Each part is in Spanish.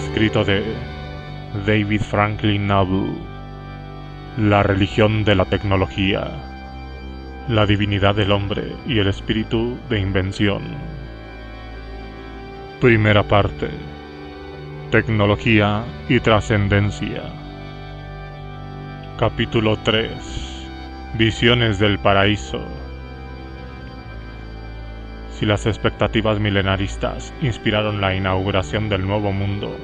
Escrito de David Franklin Noble. La religión de la tecnología. La divinidad del hombre y el espíritu de invención. Primera parte. Tecnología y trascendencia. Capítulo 3. Visiones del paraíso. Si las expectativas milenaristas inspiraron la inauguración del nuevo mundo,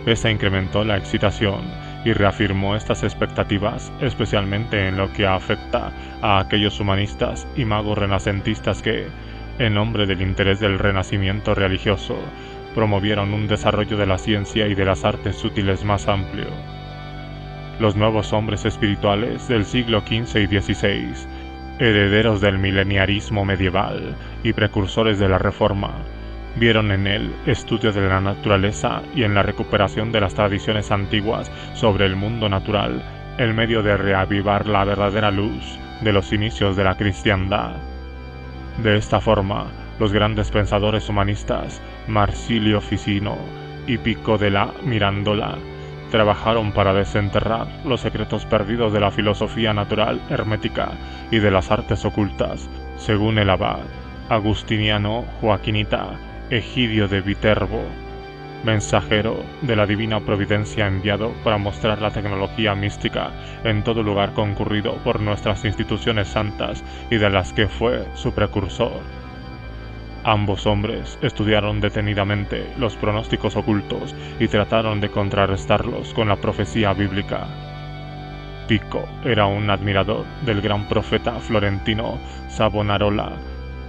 esta incrementó la excitación y reafirmó estas expectativas, especialmente en lo que afecta a aquellos humanistas y magos renacentistas que, en nombre del interés del renacimiento religioso, promovieron un desarrollo de la ciencia y de las artes sutiles más amplio. Los nuevos hombres espirituales del siglo XV y XVI, herederos del mileniarismo medieval y precursores de la Reforma, vieron en el estudio de la naturaleza y en la recuperación de las tradiciones antiguas sobre el mundo natural el medio de reavivar la verdadera luz de los inicios de la cristiandad. De esta forma, los grandes pensadores humanistas Marsilio Ficino y Pico della Mirandola trabajaron para desenterrar los secretos perdidos de la filosofía natural hermética y de las artes ocultas, según el abad agustiniano Joaquinita Egidio de Viterbo, mensajero de la divina providencia enviado para mostrar la tecnología mística en todo lugar concurrido por nuestras instituciones santas y de las que fue su precursor. Ambos hombres estudiaron detenidamente los pronósticos ocultos y trataron de contrarrestarlos con la profecía bíblica. Pico era un admirador del gran profeta florentino Savonarola,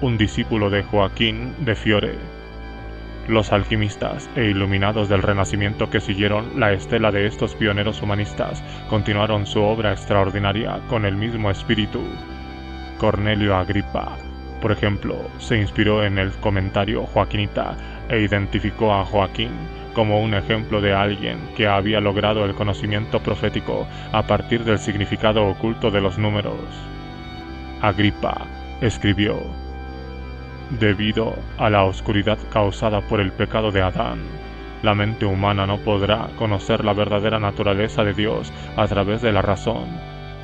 un discípulo de Joaquín de Fiore. Los alquimistas e iluminados del Renacimiento que siguieron la estela de estos pioneros humanistas continuaron su obra extraordinaria con el mismo espíritu. Cornelio Agripa, por ejemplo, se inspiró en el comentario joaquinita e identificó a Joaquín como un ejemplo de alguien que había logrado el conocimiento profético a partir del significado oculto de los números. Agripa escribió: debido a la oscuridad causada por el pecado de Adán, la mente humana no podrá conocer la verdadera naturaleza de Dios a través de la razón,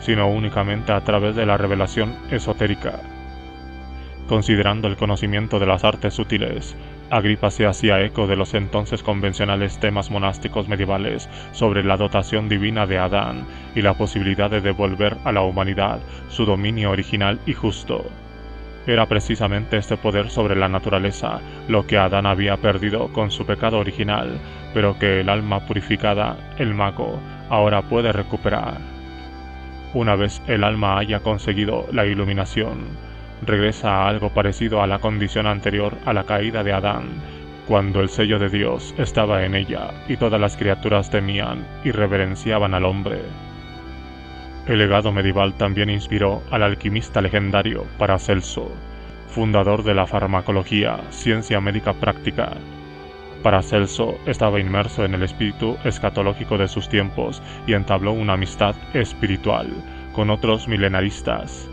sino únicamente a través de la revelación esotérica. Considerando el conocimiento de las artes sutiles, Agripa se hacía eco de los entonces convencionales temas monásticos medievales sobre la dotación divina de Adán y la posibilidad de devolver a la humanidad su dominio original y justo. Era precisamente este poder sobre la naturaleza lo que Adán había perdido con su pecado original, pero que el alma purificada, el mago, ahora puede recuperar. Una vez el alma haya conseguido la iluminación, regresa a algo parecido a la condición anterior a la caída de Adán, cuando el sello de Dios estaba en ella y todas las criaturas temían y reverenciaban al hombre. El legado medieval también inspiró al alquimista legendario Paracelso, fundador de la farmacología, ciencia médica práctica. Paracelso estaba inmerso en el espíritu escatológico de sus tiempos y entabló una amistad espiritual con otros milenaristas.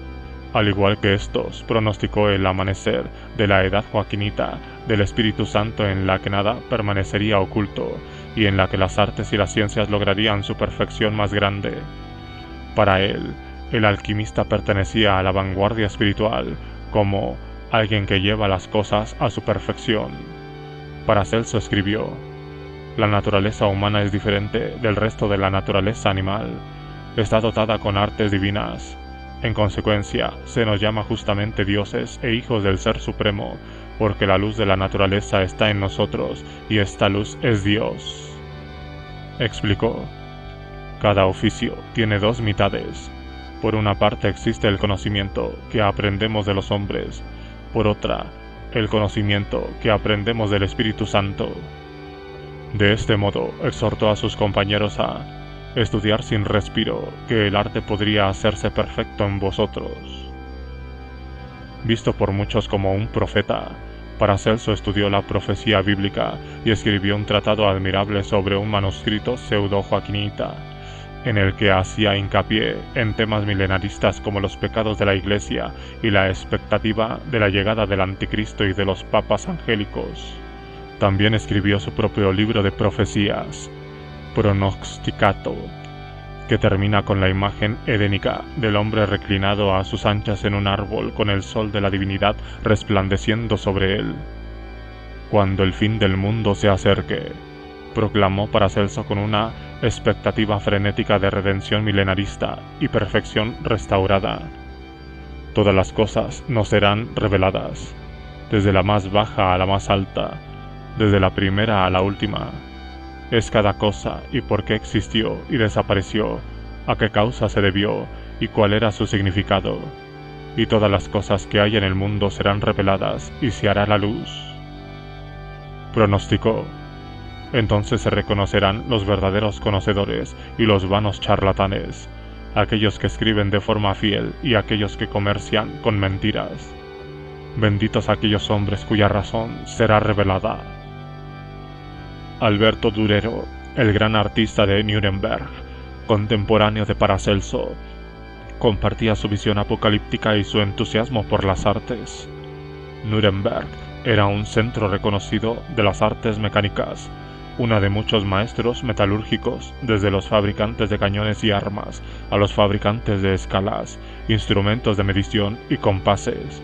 Al igual que estos, pronosticó el amanecer de la edad joaquinita del Espíritu Santo en la que nada permanecería oculto y en la que las artes y las ciencias lograrían su perfección más grande. Para él, el alquimista pertenecía a la vanguardia espiritual como alguien que lleva las cosas a su perfección. Paracelso escribió: la naturaleza humana es diferente del resto de la naturaleza animal. Está dotada con artes divinas. En consecuencia, se nos llama justamente dioses e hijos del Ser Supremo, porque la luz de la naturaleza está en nosotros y esta luz es Dios. Explicó: cada oficio tiene dos mitades. Por una parte existe el conocimiento que aprendemos de los hombres, por otra, el conocimiento que aprendemos del Espíritu Santo. De este modo, exhortó a sus compañeros a estudiar sin respiro, que el arte podría hacerse perfecto en vosotros. Visto por muchos como un profeta, Paracelso estudió la profecía bíblica y escribió un tratado admirable sobre un manuscrito pseudo-joaquinita, en el que hacía hincapié en temas milenaristas como los pecados de la Iglesia y la expectativa de la llegada del Anticristo y de los papas angélicos. También escribió su propio libro de profecías, Pronosticato, que termina con la imagen edénica del hombre reclinado a sus anchas en un árbol con el sol de la divinidad resplandeciendo sobre él. Cuando el fin del mundo se acerque, proclamó Paracelso con una expectativa frenética de redención milenarista y perfección restaurada. Todas las cosas nos serán reveladas, desde la más baja a la más alta, desde la primera a la última. Es cada cosa y por qué existió y desapareció, a qué causa se debió y cuál era su significado. Y todas las cosas que hay en el mundo serán reveladas y se hará la luz. Pronosticó. Entonces se reconocerán los verdaderos conocedores y los vanos charlatanes, aquellos que escriben de forma fiel y aquellos que comercian con mentiras. Benditos aquellos hombres cuya razón será revelada. Alberto Durero, el gran artista de Nuremberg, contemporáneo de Paracelso, compartía su visión apocalíptica y su entusiasmo por las artes. Nuremberg era un centro reconocido de las artes mecánicas, una de muchos maestros metalúrgicos, desde los fabricantes de cañones y armas a los fabricantes de escalas, instrumentos de medición y compases.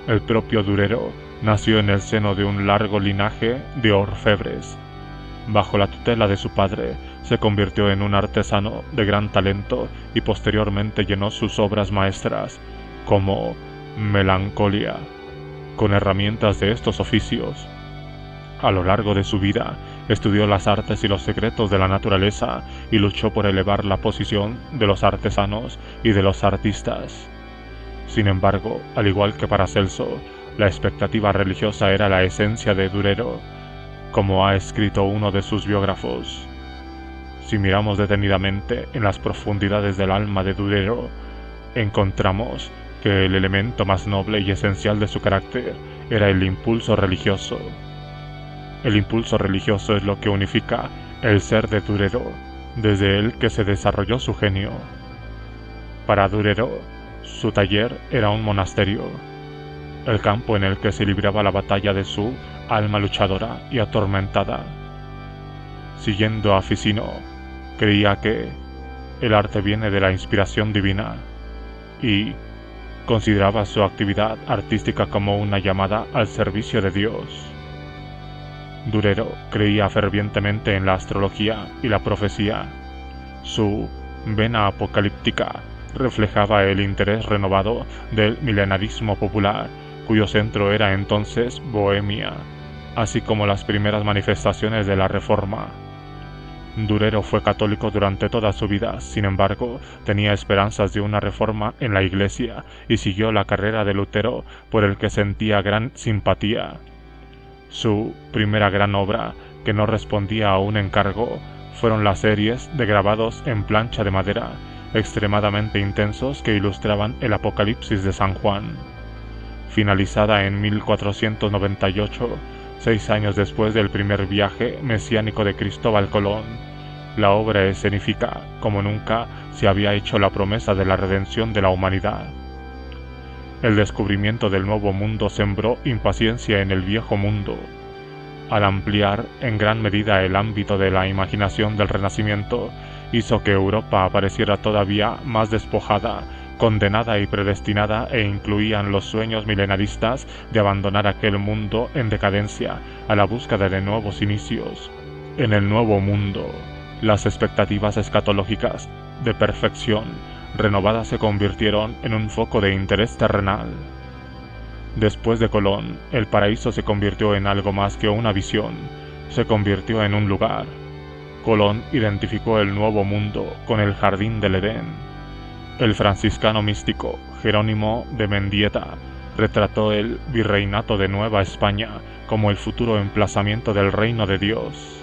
El propio Durero nació en el seno de un largo linaje de orfebres. Bajo la tutela de su padre, se convirtió en un artesano de gran talento y posteriormente llenó sus obras maestras, como Melancolia, con herramientas de estos oficios. A lo largo de su vida, estudió las artes y los secretos de la naturaleza y luchó por elevar la posición de los artesanos y de los artistas. Sin embargo, al igual que Paracelso, la expectativa religiosa era la esencia de Durero, como ha escrito uno de sus biógrafos. Si miramos detenidamente en las profundidades del alma de Durero, encontramos que el elemento más noble y esencial de su carácter era el impulso religioso. El impulso religioso es lo que unifica el ser de Durero, desde el que se desarrolló su genio. Para Durero, su taller era un monasterio, el campo en el que se libraba la batalla de su alma luchadora y atormentada. Siguiendo a Ficino, creía que el arte viene de la inspiración divina y consideraba su actividad artística como una llamada al servicio de Dios. Durero creía fervientemente en la astrología y la profecía. Su vena apocalíptica reflejaba el interés renovado del milenarismo popular, cuyo centro era entonces Bohemia, así como las primeras manifestaciones de la Reforma. Durero fue católico durante toda su vida, sin embargo, tenía esperanzas de una reforma en la Iglesia y siguió la carrera de Lutero, por el que sentía gran simpatía. Su primera gran obra, que no respondía a un encargo, fueron las series de grabados en plancha de madera, extremadamente intensos que ilustraban el Apocalipsis de San Juan. Finalizada en 1498, 6 años después del primer viaje mesiánico de Cristóbal Colón, la obra escenifica, como nunca se había hecho, la promesa de la redención de la humanidad. El descubrimiento del Nuevo Mundo sembró impaciencia en el Viejo Mundo. Al ampliar en gran medida el ámbito de la imaginación del Renacimiento, hizo que Europa apareciera todavía más despojada, condenada y predestinada, e incluían los sueños milenaristas de abandonar aquel mundo en decadencia a la búsqueda de nuevos inicios. En el Nuevo Mundo, las expectativas escatológicas de perfección renovadas se convirtieron en un foco de interés terrenal. Después de Colón, el paraíso se convirtió en algo más que una visión, se convirtió en un lugar. Colón identificó el Nuevo Mundo con el Jardín del Edén. El franciscano místico Jerónimo de Mendieta retrató el virreinato de Nueva España como el futuro emplazamiento del reino de Dios.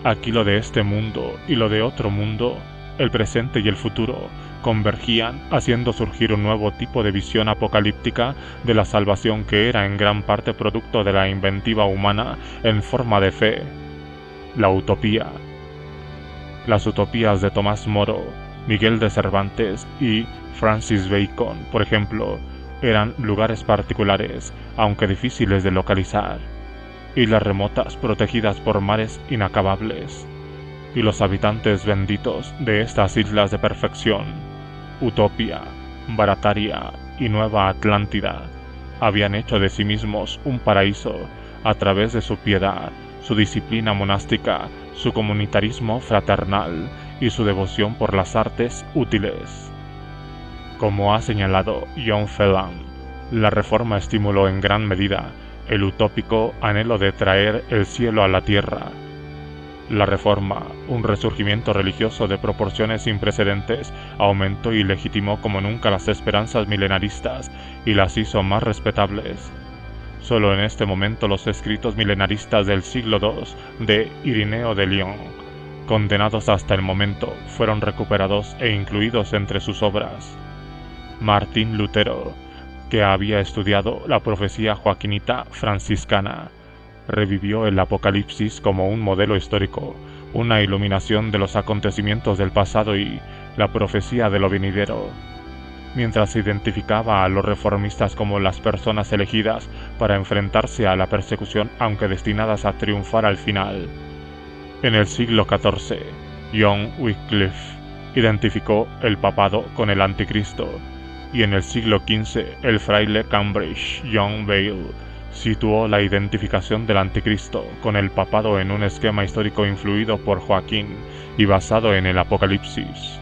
Aquí lo de este mundo y lo de otro mundo, el presente y el futuro, convergían, haciendo surgir un nuevo tipo de visión apocalíptica de la salvación que era en gran parte producto de la inventiva humana en forma de fe. La utopía. Las utopías de Tomás Moro, Miguel de Cervantes y Francis Bacon, por ejemplo, eran lugares particulares, aunque difíciles de localizar. islas remotas protegidas por mares inacabables, y los habitantes benditos de estas islas de perfección, Utopia, Barataria y Nueva Atlántida, habían hecho de sí mismos un paraíso a través de su piedad, su disciplina monástica, su comunitarismo fraternal y su devoción por las artes útiles. Como ha señalado John Phelan, la Reforma estimuló en gran medida el utópico anhelo de traer el cielo a la tierra. La Reforma, un resurgimiento religioso de proporciones sin precedentes, aumentó y legitimó como nunca las esperanzas milenaristas y las hizo más respetables. Solo en este momento los escritos milenaristas del siglo II de Irineo de Lyon, condenados hasta el momento, fueron recuperados e incluidos entre sus obras. Martín Lutero, que había estudiado la profecía joaquinita franciscana, revivió el Apocalipsis como un modelo histórico, una iluminación de los acontecimientos del pasado y la profecía de lo venidero, mientras identificaba a los reformistas como las personas elegidas para enfrentarse a la persecución aunque destinadas a triunfar al final. En el siglo XIV, John Wycliffe identificó el papado con el anticristo, y en el siglo XV el fraile Cambridge John Bale situó la identificación del anticristo con el papado en un esquema histórico influido por Joaquín y basado en el Apocalipsis.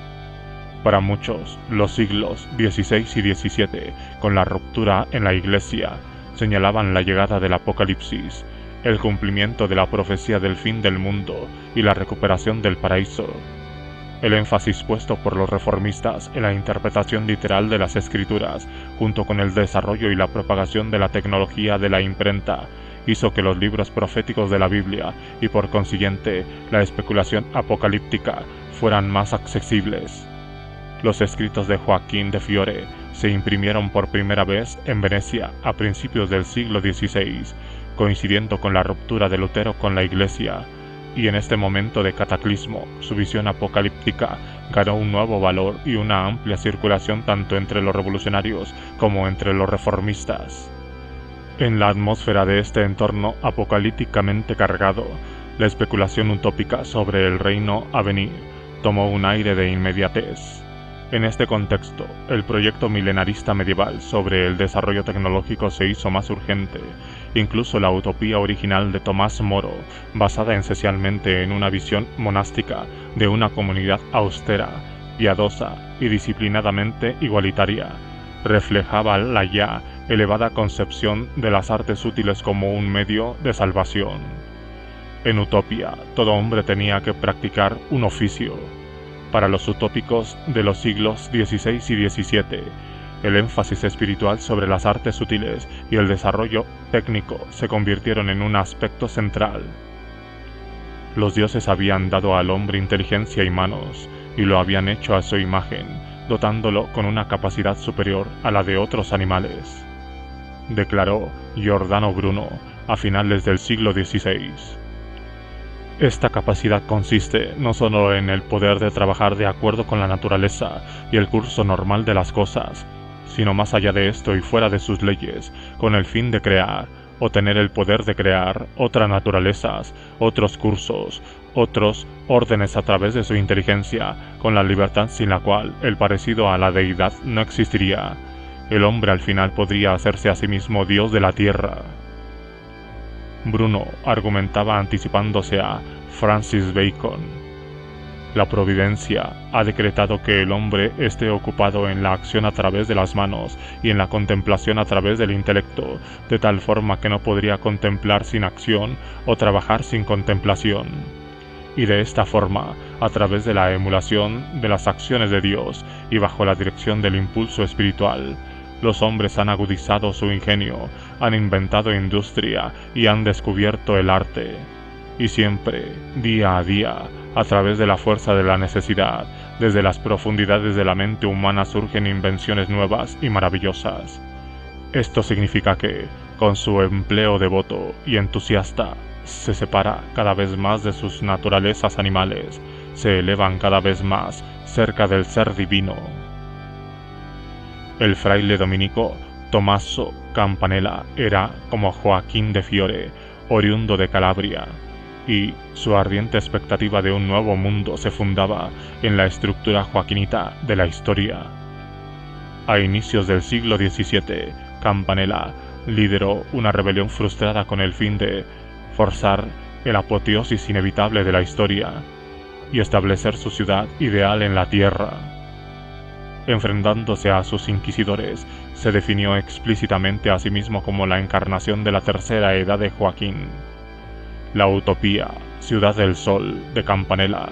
Para muchos, los siglos XVI y XVII, con la ruptura en la Iglesia, señalaban la llegada del Apocalipsis, el cumplimiento de la profecía del fin del mundo y la recuperación del paraíso. El énfasis puesto por los reformistas en la interpretación literal de las Escrituras, junto con el desarrollo y la propagación de la tecnología de la imprenta, hizo que los libros proféticos de la Biblia y por consiguiente la especulación apocalíptica fueran más accesibles. Los escritos de Joaquín de Fiore se imprimieron por primera vez en Venecia a principios del siglo XVI, coincidiendo con la ruptura de Lutero con la Iglesia, y en este momento de cataclismo, su visión apocalíptica ganó un nuevo valor y una amplia circulación tanto entre los revolucionarios como entre los reformistas. En la atmósfera de este entorno apocalípticamente cargado, la especulación utópica sobre el reino a venir tomó un aire de inmediatez. En este contexto, el proyecto milenarista medieval sobre el desarrollo tecnológico se hizo más urgente. Incluso la utopía original de Tomás Moro, basada esencialmente en una visión monástica de una comunidad austera, piadosa y disciplinadamente igualitaria, reflejaba la ya elevada concepción de las artes útiles como un medio de salvación. En Utopía, todo hombre tenía que practicar un oficio. Para los utópicos de los siglos XVI y XVII, el énfasis espiritual sobre las artes útiles y el desarrollo técnico se convirtieron en un aspecto central. Los dioses habían dado al hombre inteligencia y manos, y lo habían hecho a su imagen, dotándolo con una capacidad superior a la de otros animales, declaró Giordano Bruno a finales del siglo XVI. Esta capacidad consiste no solo en el poder de trabajar de acuerdo con la naturaleza y el curso normal de las cosas, sino más allá de esto y fuera de sus leyes, con el fin de crear, o tener el poder de crear, otras naturalezas, otros cursos, otros órdenes a través de su inteligencia, con la libertad sin la cual el parecido a la deidad no existiría. El hombre al final podría hacerse a sí mismo Dios de la tierra. Bruno argumentaba anticipándose a Francis Bacon. La providencia ha decretado que el hombre esté ocupado en la acción a través de las manos y en la contemplación a través del intelecto, de tal forma que no podría contemplar sin acción o trabajar sin contemplación. Y de esta forma, a través de la emulación de las acciones de Dios y bajo la dirección del impulso espiritual, los hombres han agudizado su ingenio, han inventado industria y han descubierto el arte. Y siempre, día a día, a través de la fuerza de la necesidad, desde las profundidades de la mente humana surgen invenciones nuevas y maravillosas. Esto significa que, con su empleo devoto y entusiasta, se separa cada vez más de sus naturalezas animales, se elevan cada vez más cerca del ser divino. El fraile dominico Tommaso Campanella era, como Joaquín de Fiore, oriundo de Calabria, y su ardiente expectativa de un nuevo mundo se fundaba en la estructura joaquinita de la historia. A inicios del siglo XVII, Campanella lideró una rebelión frustrada con el fin de forzar el apoteosis inevitable de la historia y establecer su ciudad ideal en la tierra. Enfrentándose a sus inquisidores, se definió explícitamente a sí mismo como la encarnación de la tercera edad de Joaquín. La utopía, Ciudad del Sol, de Campanella,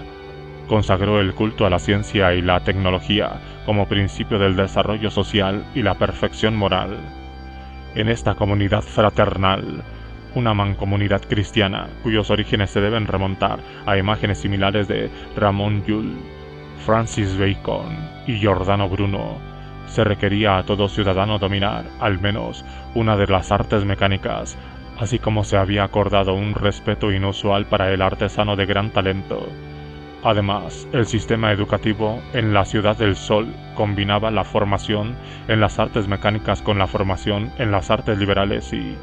consagró el culto a la ciencia y la tecnología como principio del desarrollo social y la perfección moral. En esta comunidad fraternal, una mancomunidad cristiana, cuyos orígenes se deben remontar a imágenes similares de Ramón Llull, Francis Bacon y Giordano Bruno, se requería a todo ciudadano dominar, al menos, una de las artes mecánicas, así como se había acordado un respeto inusual para el artesano de gran talento. Además, el sistema educativo en la Ciudad del Sol combinaba la formación en las artes mecánicas con la formación en las artes liberales y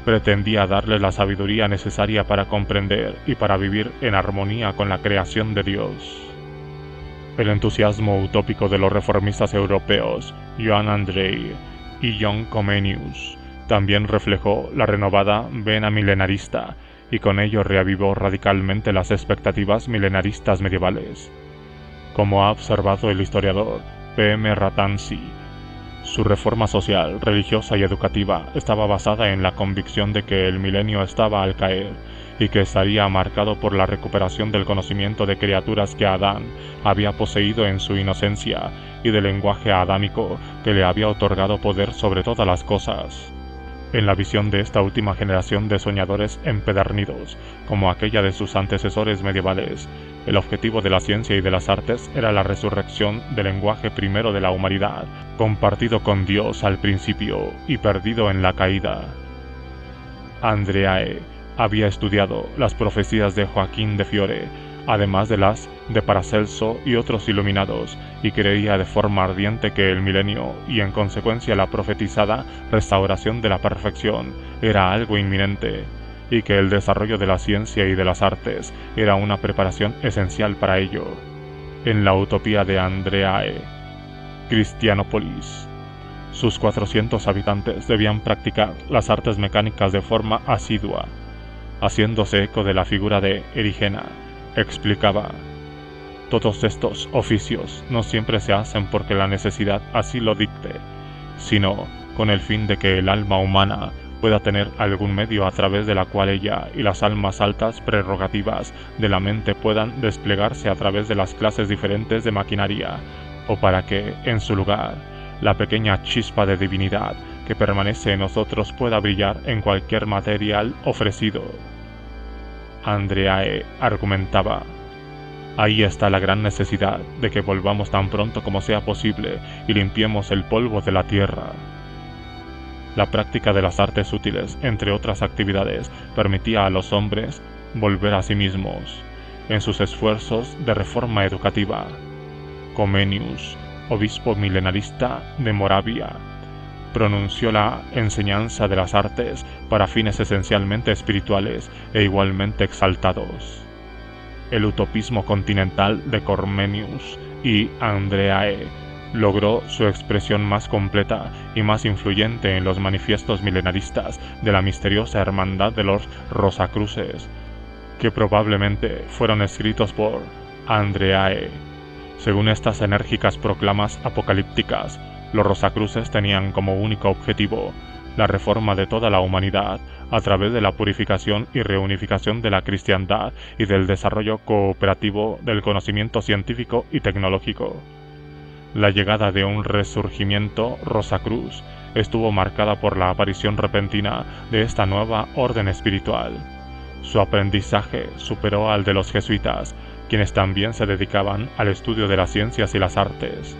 pretendía darle la sabiduría necesaria para comprender y para vivir en armonía con la creación de Dios. El entusiasmo utópico de los reformistas europeos, Joan Andrei y John Comenius, también reflejó la renovada vena milenarista y con ello reavivó radicalmente las expectativas milenaristas medievales. Como ha observado el historiador P.M. Ratansi, su reforma social, religiosa y educativa estaba basada en la convicción de que el milenio estaba al caer y que estaría marcado por la recuperación del conocimiento de criaturas que Adán había poseído en su inocencia y del lenguaje adámico que le había otorgado poder sobre todas las cosas. En la visión de esta última generación de soñadores empedernidos, como aquella de sus antecesores medievales, el objetivo de la ciencia y de las artes era la resurrección del lenguaje primero de la humanidad, compartido con Dios al principio y perdido en la caída. Andreae había estudiado las profecías de Joaquín de Fiore, además de las de Paracelso y otros iluminados, y creía de forma ardiente que el milenio, y en consecuencia la profetizada restauración de la perfección, era algo inminente, y que el desarrollo de la ciencia y de las artes era una preparación esencial para ello. En la utopía de Andreae, Cristianópolis, sus 400 habitantes debían practicar las artes mecánicas de forma asidua. Haciéndose eco de la figura de Erigena, explicaba: todos estos oficios no siempre se hacen porque la necesidad así lo dicte, sino con el fin de que el alma humana pueda tener algún medio a través de la cual ella y las almas altas prerrogativas de la mente puedan desplegarse a través de las clases diferentes de maquinaria, o para que, en su lugar, la pequeña chispa de divinidad que permanece en nosotros pueda brillar en cualquier material ofrecido. Andreae argumentaba: ahí está la gran necesidad de que volvamos tan pronto como sea posible y limpiemos el polvo de la tierra. La práctica de las artes útiles, entre otras actividades, permitía a los hombres volver a sí mismos en sus esfuerzos de reforma educativa. Comenius, obispo milenarista de Moravia, pronunció la enseñanza de las artes para fines esencialmente espirituales e igualmente exaltados. El utopismo continental de Comenius y Andreae logró su expresión más completa y más influyente en los manifiestos milenaristas de la misteriosa hermandad de los Rosacruces, que probablemente fueron escritos por Andreae. Según estas enérgicas proclamas apocalípticas, los Rosacruces tenían como único objetivo la reforma de toda la humanidad a través de la purificación y reunificación de la cristiandad y del desarrollo cooperativo del conocimiento científico y tecnológico. La llegada de un resurgimiento Rosacruz estuvo marcada por la aparición repentina de esta nueva orden espiritual. Su aprendizaje superó al de los jesuitas, quienes también se dedicaban al estudio de las ciencias y las artes.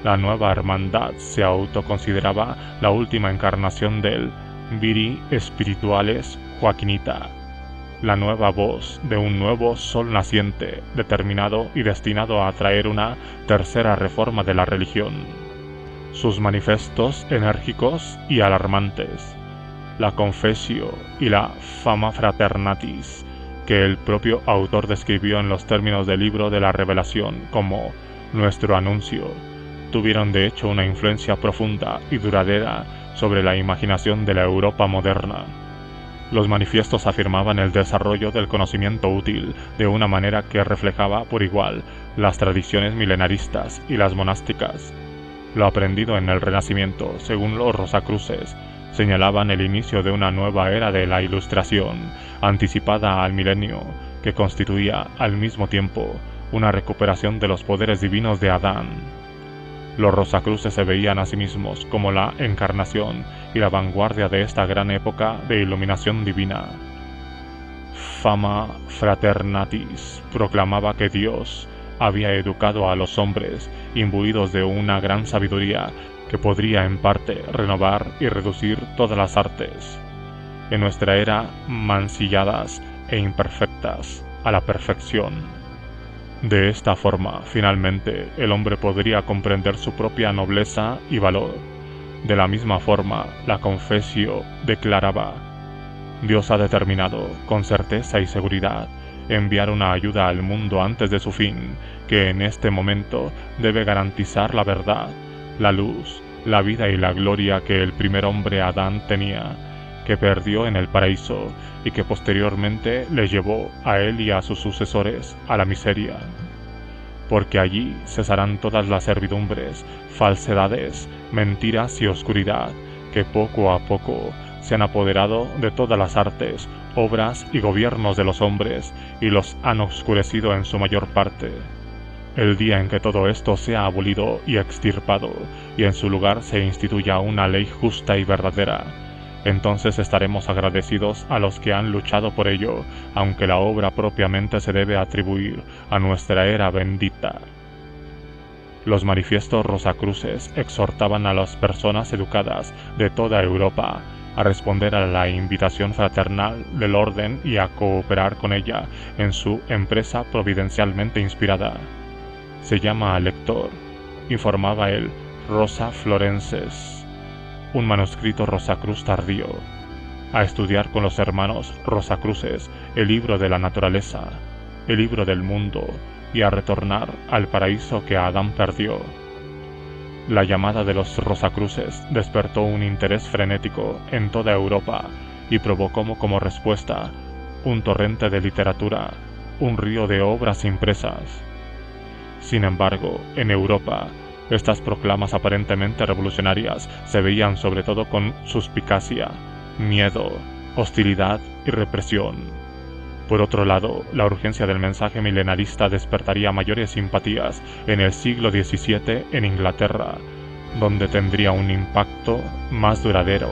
La nueva hermandad se autoconsideraba la última encarnación del Viri Spirituales Joaquinita, la nueva voz de un nuevo sol naciente, determinado y destinado a traer una tercera reforma de la religión. Sus manifestos enérgicos y alarmantes, la Confessio y la Fama Fraternatis, que el propio autor describió en los términos del libro de la Revelación como nuestro anuncio, tuvieron de hecho una influencia profunda y duradera sobre la imaginación de la Europa moderna. Los manifiestos afirmaban el desarrollo del conocimiento útil de una manera que reflejaba por igual las tradiciones milenaristas y las monásticas. Lo aprendido en el Renacimiento, según los Rosacruces, señalaban el inicio de una nueva era de la Ilustración, anticipada al milenio, que constituía al mismo tiempo una recuperación de los poderes divinos de Adán. Los Rosacruces se veían a sí mismos como la encarnación y la vanguardia de esta gran época de iluminación divina. Fama Fraternatis proclamaba que Dios había educado a los hombres imbuidos de una gran sabiduría que podría en parte renovar y reducir todas las artes, en nuestra era mancilladas e imperfectas, a la perfección. De esta forma, finalmente, el hombre podría comprender su propia nobleza y valor. De la misma forma, la Confessio declaraba: Dios ha determinado, con certeza y seguridad, enviar una ayuda al mundo antes de su fin, que en este momento debe garantizar la verdad, la luz, la vida y la gloria que el primer hombre Adán tenía, que perdió en el paraíso y que posteriormente le llevó a él y a sus sucesores a la miseria. Porque allí cesarán todas las servidumbres, falsedades, mentiras y oscuridad, que poco a poco se han apoderado de todas las artes, obras y gobiernos de los hombres y los han oscurecido en su mayor parte. El día en que todo esto sea abolido y extirpado, y en su lugar se instituya una ley justa y verdadera, entonces estaremos agradecidos a los que han luchado por ello, aunque la obra propiamente se debe atribuir a nuestra era bendita. Los manifiestos rosacruces exhortaban a las personas educadas de toda Europa a responder a la invitación fraternal del orden y a cooperar con ella en su empresa providencialmente inspirada. Se llama al lector, informaba el Rosa Florenses, un manuscrito Rosacruz tardío, a estudiar con los hermanos Rosacruces el libro de la naturaleza, el libro del mundo, y a retornar al paraíso que Adán perdió. La llamada de los Rosacruces despertó un interés frenético en toda Europa y provocó como respuesta un torrente de literatura, un río de obras impresas. Sin embargo, en Europa, estas proclamas aparentemente revolucionarias se veían sobre todo con suspicacia, miedo, hostilidad y represión. Por otro lado, la urgencia del mensaje milenarista despertaría mayores simpatías en el siglo XVII en Inglaterra, donde tendría un impacto más duradero.